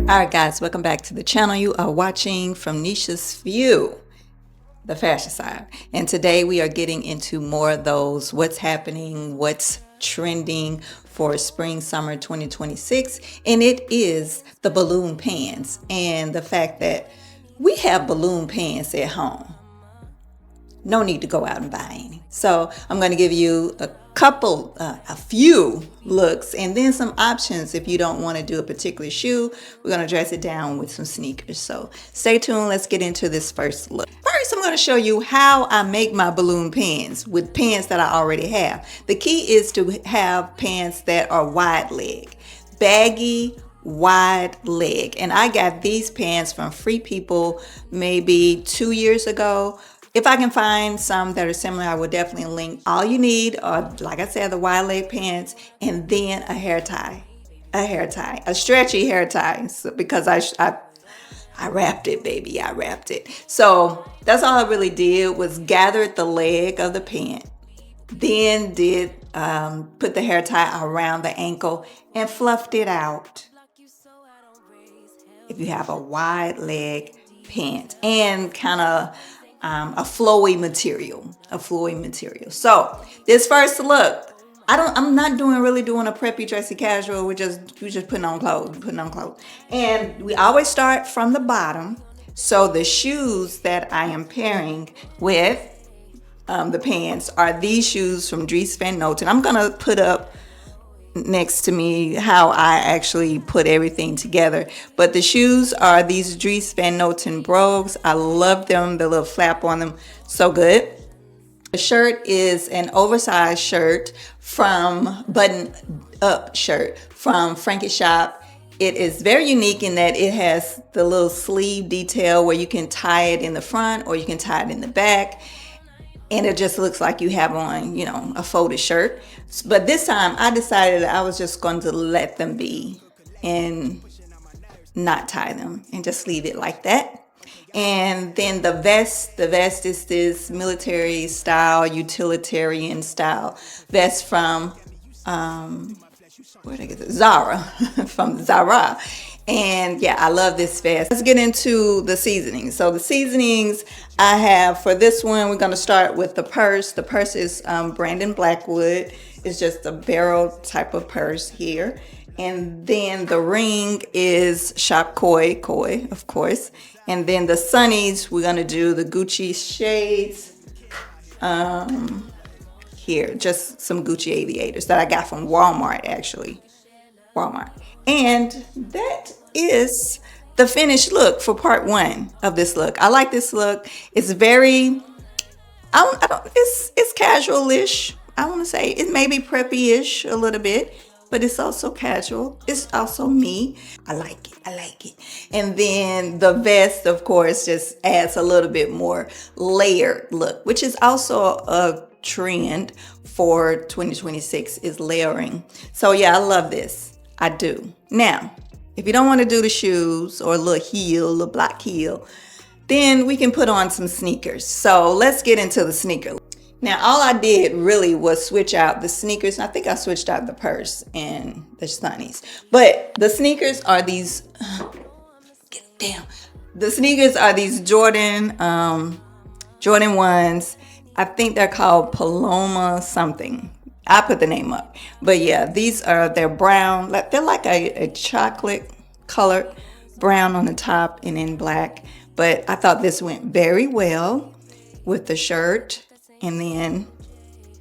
Alright guys, welcome back to the channel. You are watching from Nisha's View, the fashion side. And today we are getting into more of those what's happening, what's trending for spring summer 2026. And it is the balloon pants and the fact that we have balloon pants at home. No need to go out and buy any. So I'm going to give you a few looks and then some options if you don't want to do a particular shoe. We're going to dress it down with some sneakers. So stay tuned. Let's get into this first look. First, I'm going to show you how I make my balloon pants with pants that I already have. The key is to have pants that are wide leg, baggy, wide leg. And I got these pants from Free People maybe 2 years ago. If I can find some that are similar, I will definitely link. All you need are, like I said, the wide leg pants and then a hair tie, a stretchy hair tie, because I wrapped it, baby. I wrapped it. So that's all I really did was gathered the leg of the pant, then did put the hair tie around the ankle and fluffed it out. If you have a wide leg pant and kind of a flowy material. So this first look, I'm not really doing a preppy, dressy, casual. We're just putting on clothes, and we always start from the bottom. So the shoes that I am pairing with the pants are these shoes from Dries Van Noten. I'm gonna put up next to me how I actually put everything together, but the shoes are these Dries Van Noten brogues. I love them, the little flap on them, so good. The shirt is an oversized shirt from button up shirt from Frankie Shop. It is very unique in that it has the little sleeve detail where you can tie it in the front or you can tie it in the back. And it just looks like you have on, a folded shirt. But this time I decided I was just going to let them be and not tie them and just leave it like that. And then the vest is this military style, utilitarian style vest from, where'd I get this? Zara, from Zara. And yeah, I love this vest. Let's get into the seasonings. So the seasonings I have for this one, we're going to start with the purse. The purse is Brandon Blackwood. It's just a barrel type of purse here. And then the ring is Shop Koi, of course. And then the sunnies, we're going to do the Gucci shades. Here, just some Gucci aviators that I got from Walmart, actually. Walmart. And that is the finished look for part one of this look. I like this look. It's very, it's casual-ish. I want to say it may be preppy-ish a little bit, but it's also casual. It's also me. I like it. And then the vest, of course, just adds a little bit more layered look, which is also a trend for 2026 is layering. So yeah, I love this. I do. Now, if you don't want to do the shoes or a little black heel, then we can put on some sneakers. So let's get into the sneaker. Now, all I did really was switch out the sneakers. I think I switched out the purse and the sunnies. But the sneakers are these, get down. The sneakers are these Jordan 1s. I think they're called Paloma something. I put the name up. But yeah, they're brown. They're like a chocolate colored brown on the top and in black. But I thought this went very well with the shirt and then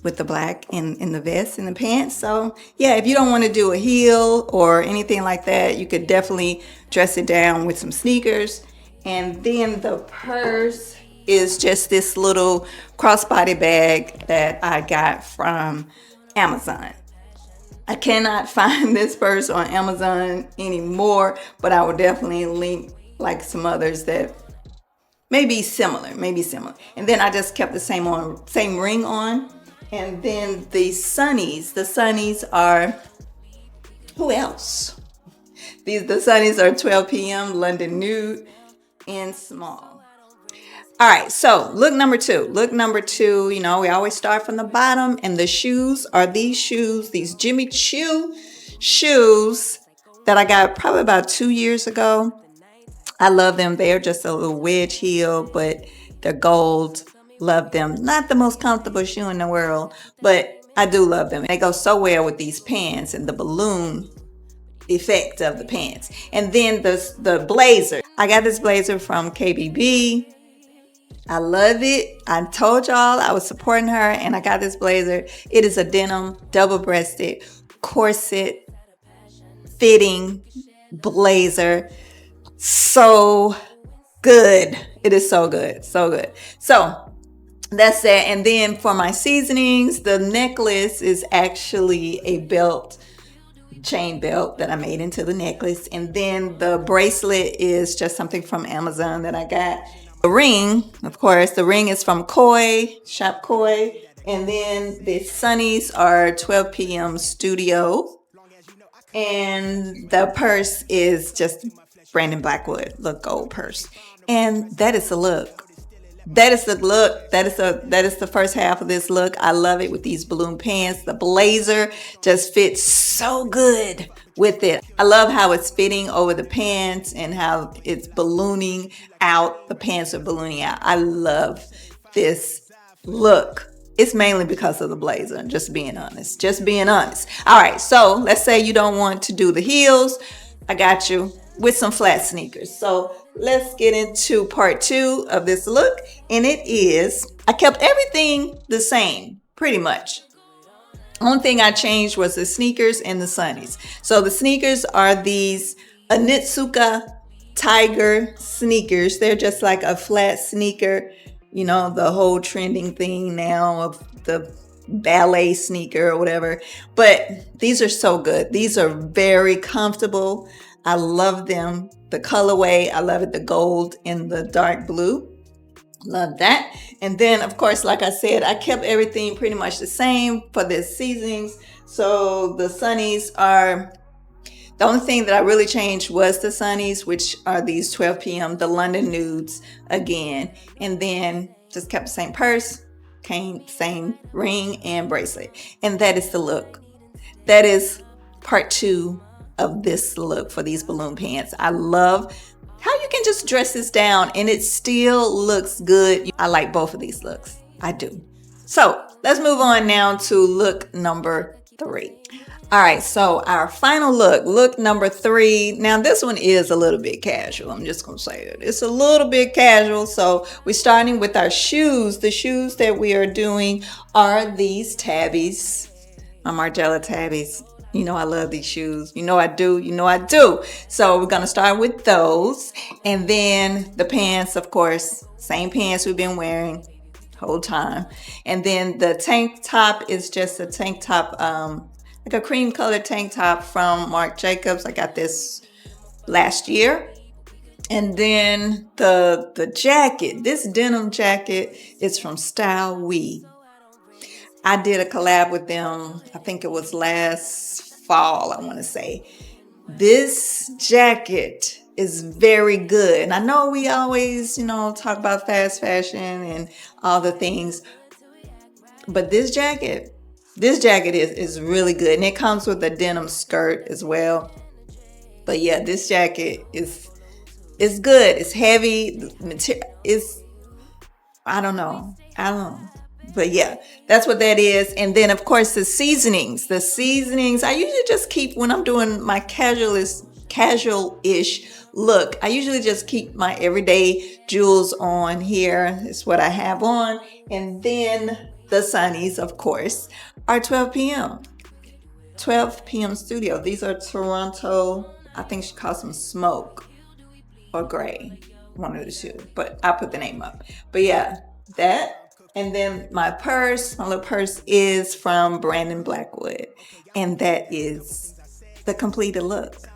with the black and the vest and the pants. So yeah, if you don't want to do a heel or anything like that, you could definitely dress it down with some sneakers. And then the purse is just this little crossbody bag that I got from Amazon. I cannot find this purse on Amazon anymore, but I will definitely link like some others that may be similar. And then I just kept the same ring on. And then the sunnies are, who else? The sunnies are 12 p.m. London Nude in small. All right, so look number two. We always start from the bottom, and the shoes are these shoes, these Jimmy Choo shoes that I got probably about 2 years ago. I love them. They're just a little wedge heel, but they're gold. Love them. Not the most comfortable shoe in the world, but I do love them. They go so well with these pants and the balloon effect of the pants. And then the blazer. I got this blazer from KBB. I love it. I told y'all I was supporting her, and I got this blazer. It is a denim, double-breasted, corset fitting blazer. So good. It is so good. So good. So that's that. And then for my seasonings, the necklace is actually a belt, chain belt that I made into the necklace. And then the bracelet is just something from Amazon that I got. The ring, of course, the ring is from Koi, Shop Koi. And then the sunnies are 12 p.m. Studio. And the purse is just Brandon Blackwood, look, gold purse. And that is the look. That is the look. That is the first half of this look. I love it with these balloon pants. The blazer just fits so good with it. I love how it's fitting over the pants and how it's ballooning out. The pants are ballooning out. I love this look. It's mainly because of the blazer, just being honest. Just being honest. All right, so let's say you don't want to do the heels. I got you with some flat sneakers. So let's get into part 2 of this look. And it is, I kept everything the same, pretty much. Only thing I changed was the sneakers and the sunnies. So the sneakers are these Onitsuka Tiger sneakers. They're just like a flat sneaker. You know, the whole trending thing now of the ballet sneaker or whatever. But these are so good. These are very comfortable. I love them. The colorway, I love it. The gold and the dark blue. Love that. And then, of course, like I said, I kept everything pretty much the same for the seasonings. So the sunnies are, the only thing that I really changed was the sunnies, which are these 12 p.m. the London nudes again. And then just kept the same purse, same ring and bracelet. And that is the look. That is part 2 of this look for these balloon pants. I love how you can just dress this down and it still looks good. I like both of these looks. I do. So let's move on now to look number 3. All right, so our final look number 3. Now this one is a little bit casual. I'm just gonna say it. It's a little bit casual. So we're starting with our shoes. The shoes that we are doing are these tabbies, my Margiela tabbies. You know I love these shoes. You know I do. You know I do. So we're going to start with those. And then the pants, of course, same pants we've been wearing the whole time. And then the tank top is just a tank top, like a cream colored tank top from Marc Jacobs. I got this last year. And then the jacket, this denim jacket is from Style We. I did a collab with them, I think it was last fall, I want to say. This jacket is very good. And I know we always, talk about fast fashion and all the things. But this jacket is really good. And it comes with a denim skirt as well. But yeah, this jacket is good. It's heavy. The material is, I don't know. But yeah, that's what that is. And then, of course, the seasonings. The seasonings, I usually just keep, when I'm doing my casual-ish look, I usually just keep my everyday jewels on here. It's what I have on. And then the sunnies, of course, are 12 p.m. 12 p.m. Studio. These are Toronto, I think she calls them smoke or gray. One of the two. But I'll put the name up. But yeah, that. And then my little purse is from Brandon Blackwood. And that is the completed look.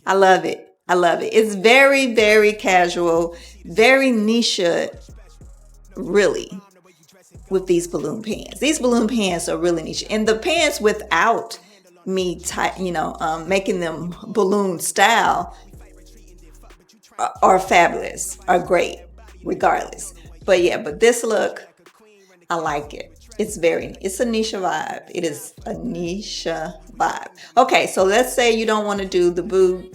I love it. It's very, very casual, very Nisha, really, with these balloon pants. These balloon pants are really Nisha. And the pants without me, making them balloon style are fabulous, are great, regardless. But yeah, but this look, I like it. It's a Nisha vibe. It is a Nisha vibe. Okay, so let's say you don't want to do the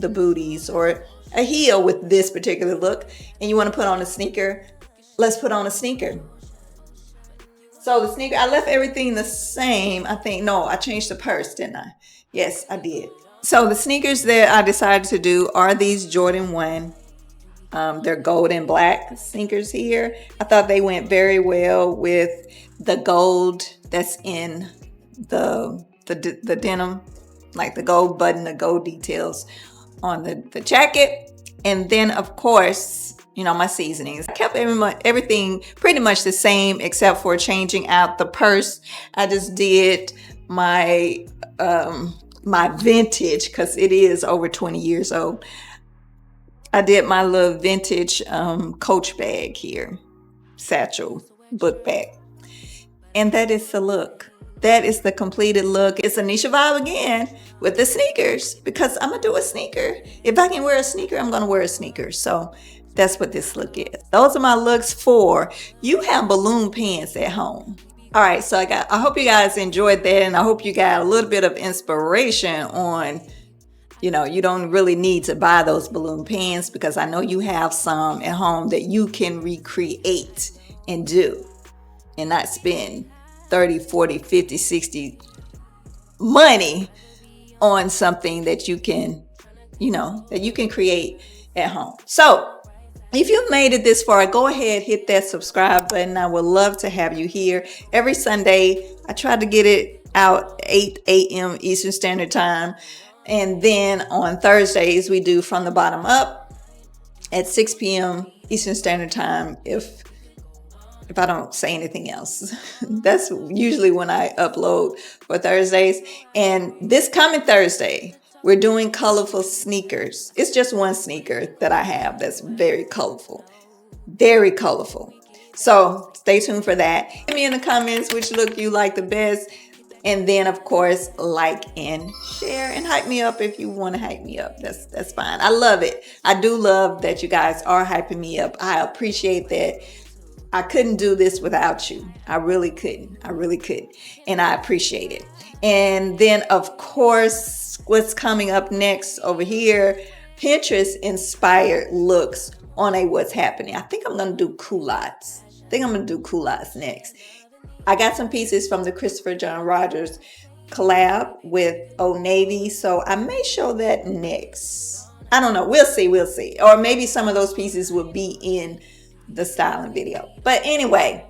booties or a heel with this particular look, and you want to put on a sneaker. Let's put on a sneaker. So the sneaker, I left everything the same. I think, no, I changed the purse, didn't I? Yes, I did. So the sneakers that I decided to do are these Jordan 1. They're gold and black sneakers here. I thought they went very well with the gold that's in the denim, like the gold button, the gold details on the jacket. And then, of course, you know, my seasonings. I kept everything pretty much the same except for changing out the purse. I just did my my vintage, because it is over 20 years old. I did my little vintage Coach bag here, satchel, book bag. And that is the look. That is the completed look. It's a Nisha vibe again with the sneakers, because I'm going to do a sneaker. If I can wear a sneaker, I'm going to wear a sneaker. So that's what this look is. Those are my looks for you have balloon pants at home. All right, so I hope you guys enjoyed that, and I hope you got a little bit of inspiration on, you know, you don't really need to buy those balloon pants, because I know you have some at home that you can recreate and do and not spend 30, 40, 50, 60 money on something that you can, you know, that you can create at home. So if you made it this far, go ahead, hit that subscribe button. I would love to have you here every Sunday. I try to get it out 8 a.m. Eastern Standard Time. And then on Thursdays, we do From the Bottom Up at 6 p.m. Eastern Standard Time. If I don't say anything else, that's usually when I upload for Thursdays. And this coming Thursday, we're doing colorful sneakers. It's just one sneaker that I have that's very colorful, very colorful. So stay tuned for that. Let me in the comments which look you like the best. And then, of course, like and share and hype me up if you want to hype me up. That's fine. I love it. I do love that you guys are hyping me up. I appreciate that. I couldn't do this without you. I really couldn't. I really couldn't. And I appreciate it. And then, of course, what's coming up next over here, Pinterest inspired looks on a what's happening. I think I'm going to do culottes. Next. I got some pieces from the Christopher John Rogers collab with Old Navy, so I may show that next. I don't know. We'll see. Or maybe some of those pieces will be in the styling video. But anyway,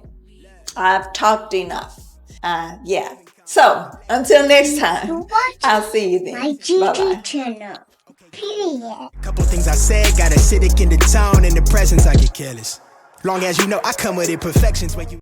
I've talked enough. Yeah. So until next time, I'll see you then. My GT channel. Period. Couple things I said got acidic in the tone. In the presence I get careless. Long as you know I come with imperfections when you